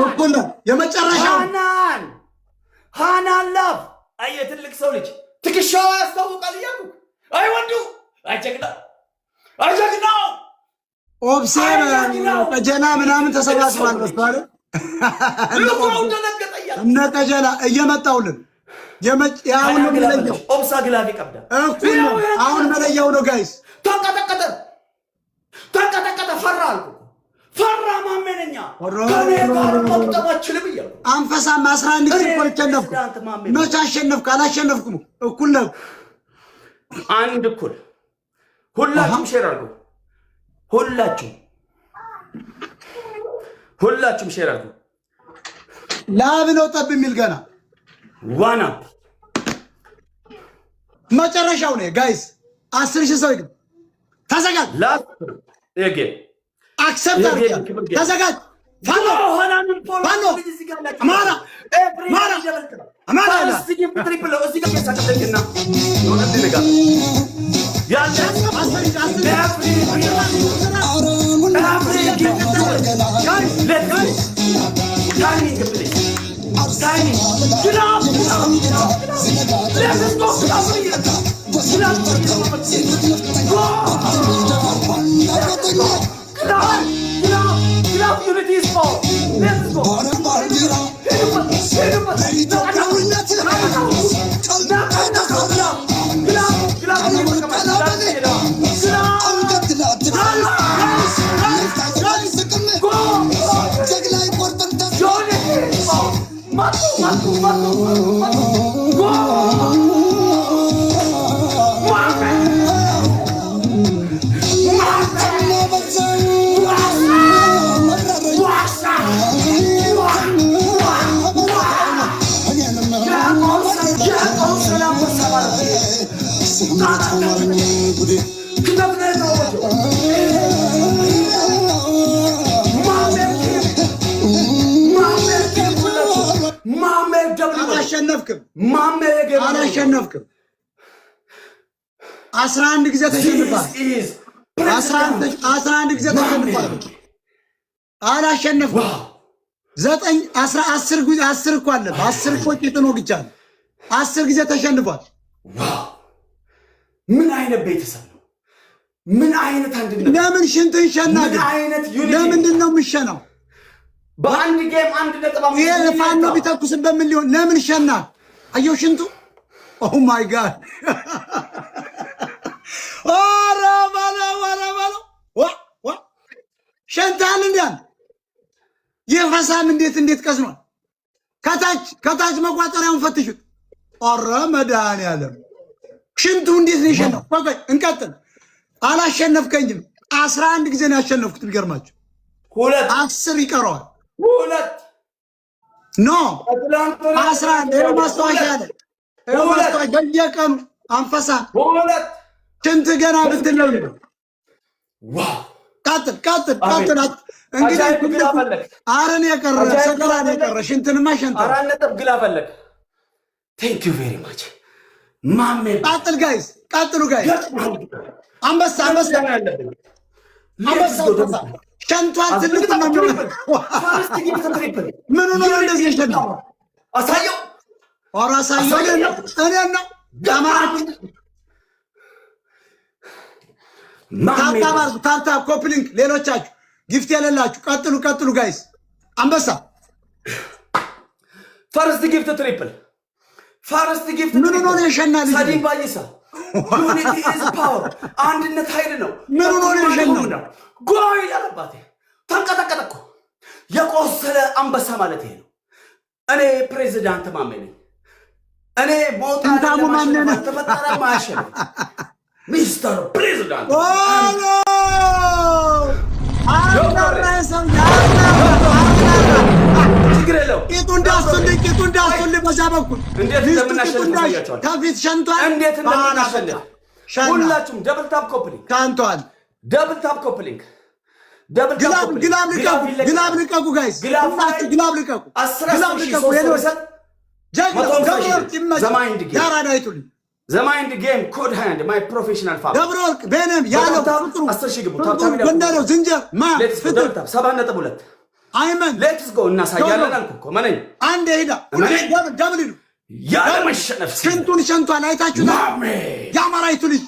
እኩል የመጨረሻው ሃናን ላፍ አየ ትልቅ ሰው ልጅ ትክሻው ያስታውቃል እያሉ አይወዱ አጀግና ኦብሴ ቀጀና ምናምን ተሰባስቧል መስዋዕት እነ ቀጀና እየመጣውልን ያሁን መለያው ኦብሳ ግላፊ ቀብዳ እኩል አሁን መለያው ነው ጋይስ ተንቀጠቀጠ ፈራ አልኩ ፈራ ማመነኛ ከኔ ጋር መጥተባችል ብዬ አንፈሳም 11 ጊዜ እኮ ተሸነፍኩ መቼ አሸነፍኩ አላሸነፍኩም እኩል ነው አንድ እኩል ሁላችሁም ሼር አድርጉ ሁላችሁም ሼር አድርጉ ላብ ነው ጠብ የሚል ገና ዋና መጨረሻው ነው ጋይስ 10,000 ሰው ይግባ ተዘጋጅ ላብ እጌ አክሰፕት አድርግ ተዘጋጅ ፋኖ አማራ ሲጊ ትሪፕል እዚህ ጋር ያሳከተኝና ነው ነገር ያለ Unity is fall. Let's go. አላሸነፍክም 11 ጊዜ ተሸንፋል 11 ጊዜ ተሸንፋል አላሸነፍክም 9 10 ጊዜ 10 እኮ አለ 10 እኮ ቂጥን ወግቻለሁ 10 ጊዜ ተሸንፏል ምን አይነት ቤተሰብ ነው ምን አይነት አንድነት ለምን ሽንትን ሸናግ ለምንድን ነው የምትሸናው በአንድ ጌም አንድ ነጥብ ይሄ ፋኖ ቢተኩስበት ምን ሊሆን ለምን ሸና አየው ሽንቱ ኦ ማይ ጋድ ኦራ ባላ ዋ ሸንታል እንዴት የፈሳም እንዴት ቀዝኗል ከታች መቋጠሪያውን ፈትሹት ኦራ መድኃኒዓለም ሽንቱ እንዴት ነው የሸናው ቆይ እንቀጥል አላሸነፍከኝም 11 ጊዜ ነው ያሸነፍኩት ቢገርማችሁ 10 ይቀረዋል 2 ኖ 11 ማስተዋሻ አለ በየቀኑ አንፈሳ 2 ሽንት ገና ብትለው ዋው ቀጥል እንግዲህ አረን የቀረ ሰቀራን የቀረ ሽንትንማ ሸንታ 4 ነጥብ ግላ ፈለክ ቴንክ ዩ ቬሪ ማች ማሜ ቀጥል ጋይስ ቀጥሉ ጋይስ አንበሳ ሸንቷን ትልቅ ነው ምን ነው እንደዚህ ሸንታ አሳየው አራሳየው እኔ ነው ጋማራክ ታታ ኮፕሊንግ ሌሎቻችሁ ጊፍት የሌላችሁ ቀጥሉ ጋይስ አንበሳ ፈርስት ጊፍት ትሪፕል ምን ነው የሸናል ሳዲ ባይሳ ዩኒቲ ኢዝ ፓወር አንድነት ኃይል ነው ምን ነው የሸናል ጎይ ያለባቴ ተንቀጠቀጠኩ የቆሰለ አንበሳ ማለት ይሄ ነው እኔ ፕሬዝዳንት ማሜ ነኝ እኔ ሞጣ ማነነ ተፈጠረ ማሸነ ሚስተር ፕሬዝዳንት ችግር የለው ቂጡ እንዳስልኝ በዛ በኩል እንዴት እንደምናሸንፍ ከፊት ሸንቷል እንዴት እንደምናሸንፍ ሁላችሁም ደብል ታፕ ኮፕሊንግ ካንቷል ደብል ታፕ ኮፕሊንግ ግላብ ልቀቁ ጋይስ ግላብ ልቀቁ ዘማይንድ ጌም ኮድ ሃንድ ማይ ፕሮፌሽናል ፋብ ደብረ ወርቅ ቤነም ያለው ፍጥሩ 10 ሺህ ግቡ ጎንደሬው ዝንጀር ማ ፍጥሩ 7.2 አይመን ሌትስ ጎ እናሳያለን አልኩ እኮ ማነኝ አንዴ ሄዳ ደብል ሂዱ ያለ መሸነፍ ሽንቱን ሸንቷል አይታችሁታል የአማራይቱ ልጅ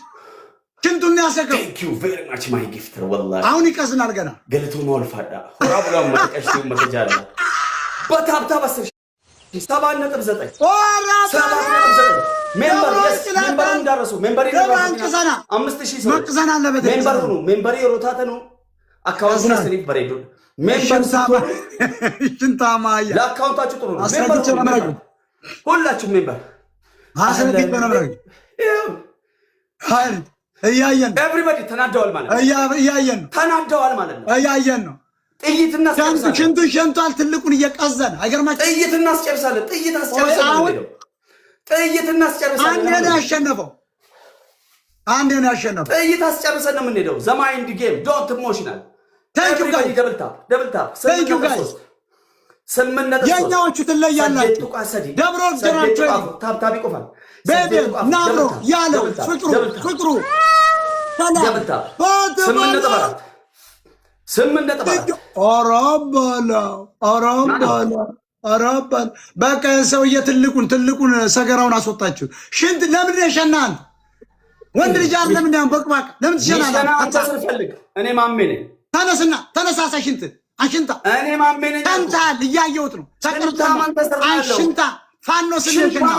ሽንቱን ያሰከው ቴንክ ዩ ቬሪ ማች ማይ ጊፍተር ወላሂ አሁን ይቀዝናል ገና ገለቱ ማልፋዳ ሆራ ብላ መተቀሽቱ መተጃለ በታብታ በስር 7.9 ኦራ 7.9 ሜምበር እንዳረሱ ሜምበር ይባንከሳና 5000 ሰው መቅዘና አለበት ሜምበር ሁኑ ሜምበር የሮታተ ነው አካውንት ስሪፍ በሬዶ ሜምበር ሽንታማያ ለአካውንታችሁ ጥሩ ነው ሜምበር ሁላችሁ ሜምበር አሰለኝ ተነብረው ሃይር እያየን ኤቭሪባዲ ተናደዋል ማለት ነው እያየን ተናደዋል ማለት ነው እያየን ነው ጥይትና አስጨርሳለን ሽንቱ ሸንቷል ትልቁን እየቀዘን አይገርማችሁ ጥይትና አስጨርሳለን ጥይትና አስጨርሳለን አንዴ ነው ያሸነፈው ጥይት አስጨርሰን ነው የምንሄደው ዘማይንድ ጌም ዶንት ኢሞሽናል ታንክ ዩ ጋይስ ደብል ታፕ ታንክ ዩ ጋይስ 8.3 የኛዎቹ ትለያላችሁ ደብሮ ጀራቸው ታፕ ይቆፋል ቤቢ ናብሮ ያለው ፍቅሩ ደብል ታፕ 8.4 አራባላ በቃ ሰውዬ ትልቁን ሰገራውን አስወጣችሁ ሽንት ለምን የሸናን ወንድ ልጅ አለ ለምን ያን በቅባቅ ለምን ትሸናና አታስፈልግ እኔ ማሜ ነኝ ተነሳሳ ሽንት አንሽንታ እኔ ማሜ ነኝ ተንታል እያየሁት ነው አንሽንታ ፋኖ ስለሽና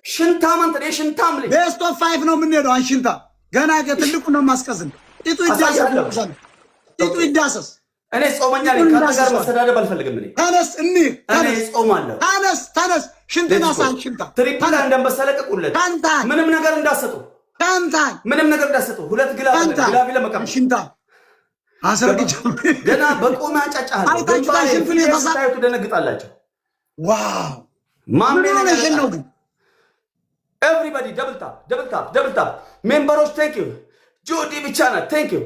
ሽንታም አንተ የሽንታም ልጅ ቤስት ኦፍ 5 ነው የምንሄደው አንሽንታ ገና ትልቁ ነው ማስቀዝን ጢጡ ይዳሰስ እኔ ጾመኛ ነኝ ካንተ ጋር መስተዳደብ አልፈልግም ተነስ እኔ ጾማለሁ ተነስ ሽንትና ሳንሽንታ ትሪፕል እንደምሰለቀቁለት ምንም ነገር እንዳሰጡ ሁለት ግላብ ለመቀበል ሽንታ አሰርግጭ ገና በቆማ ጫጫህ ታዩ ደነግጣላችሁ ዋው ማሜ ነው ግን ኤቭሪባዲ ደብል ታፕ ሜምበሮች ቴንክ ዩ ጆዲ ብቻ ናት ቴንክ ዩ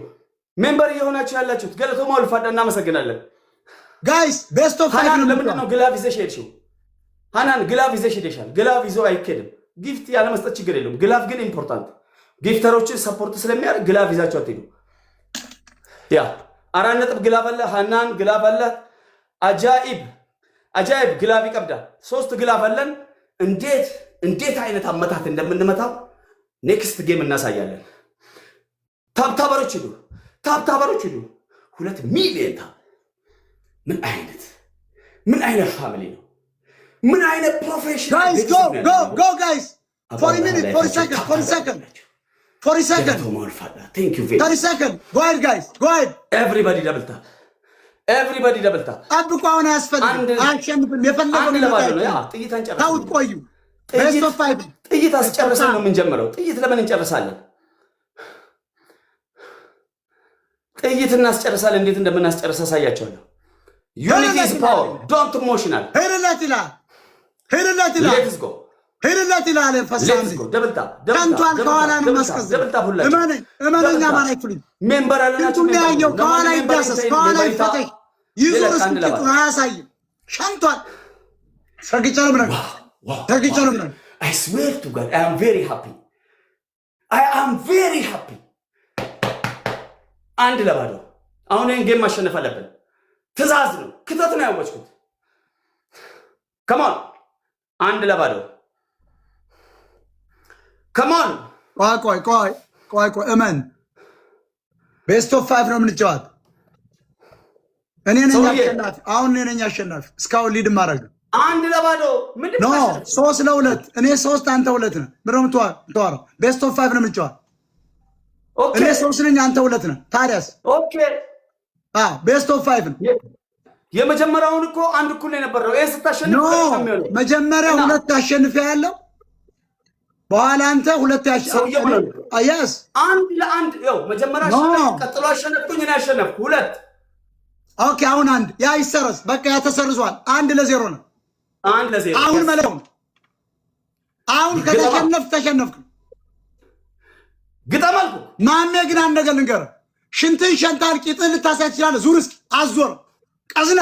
ሜምበር የሆናችሁ ያላችሁት ገለቶ ማልፋዳ እናመሰግናለን ጋይስ ቤስት ኦፍ 5 ለምንድን ነው ግላብ ይዘሽ ሄድሽው ሃናን ግላብ ይዘሽ ሄደሻል ግላብ ይዞ አይከድም ጊፍት ያለ መስጠት ችግር የለውም ግላብ ግን ኢምፖርታንት ጊፍተሮችን ሰፖርት ስለሚያደርግ ግላብ ይዛችሁ አትሄዱ ያ 4 ነጥብ ግላብ አለ ሃናን ግላብ አለ አጃኢብ ግላብ ይቀብዳል 3 ግላብ አለን እንዴት አይነት አመታት እንደምንመታው ኔክስት ጌም እናሳያለን ታብታበሮች ይሉ 2 ሚሊዮን ታብ ምን አይነት ፋሚሊ ነው ምን አይነት ፕሮፌሽናል ጋይስ go guys 40 minutes 40 seconds 40 seconds thank you very 30 seconds go ahead guys go ahead everybody double tap አብቁ አሁን ያስፈልግ አንሸንፍም የፈለገው ነው ያ ጥይት አንጨርስ ታውት ቆዩ ቤስት ኦፍ 5 ጥይት አስጨርሰን ነው የምንጀምረው ጥይት ለምን እንጨርሳለን ጥይት እናስጨርሳለን እንዴት እንደምናስጨርስ አሳያቸዋለሁ ዩኒቲ ኢዝ ፓወር ዶንት ኢሞሽናል ሄድለት ይላል ፈሳን ደብል ታፕ ከንቷል ከኋላ ነው ማስቀዝ እመነኛ ማለት ነው ሜምበር አለናችሁ ያየው ከኋላ ይዳሰስ ከኋላ ይፈተሽ ይዙር እስኪጥሩ አያሳይም ሸንቷል ሰግጫለሁ ምናምን I swear to God I am very happy አንድ ለባዶ አሁን ይሄን ጌም ማሸነፍ አለብን ትዕዛዝ ነው ክተት ነው ያወጭኩት ከማን አንድ ለባዶ ከማን ቆይ እመን ቤስት ኦፍ 5 ነው የምንጫወት እኔ ነኝ አሸናፊ እስካሁን ሊድ ማድረግ አንድ ለባዶ ምንድነው 3-2 እኔ 3 አንተ 2 ነህ ምንም ተዋራው ቤስት ኦፍ 5 ነው የምንጫወት እኔ 3 ነኝ አንተ 2 ነህ ታዲያስ ኦኬ ቤስት ኦፍ 5 ነው የመጀመሪያውን እኮ አንድ እኩል ነው የነበረው ይሄ ስታሸንፍ መጀመሪያ 2 አሸንፈ ያለው በኋላ አንተ 2 አያስ አንድ ለአንድ ያው መጀመሪያ አሸነፍ ቀጥሎ አሸነፍኩኝ እኔ አሸነፍኩ 2 ኦኬ አሁን አንድ ያ ይሰረዝ በቃ ያ ተሰርዟል 1-0 ነው 1-0 አሁን መለው አሁን ተሸነፍክ ግጠማልኩ ማሜ ግን አንድ ነገር ልንገርህ ሽንትን ሸንታል ቂጥን ልታሳይ ትችላለህ ዙር እስኪ አዞር ቀዝና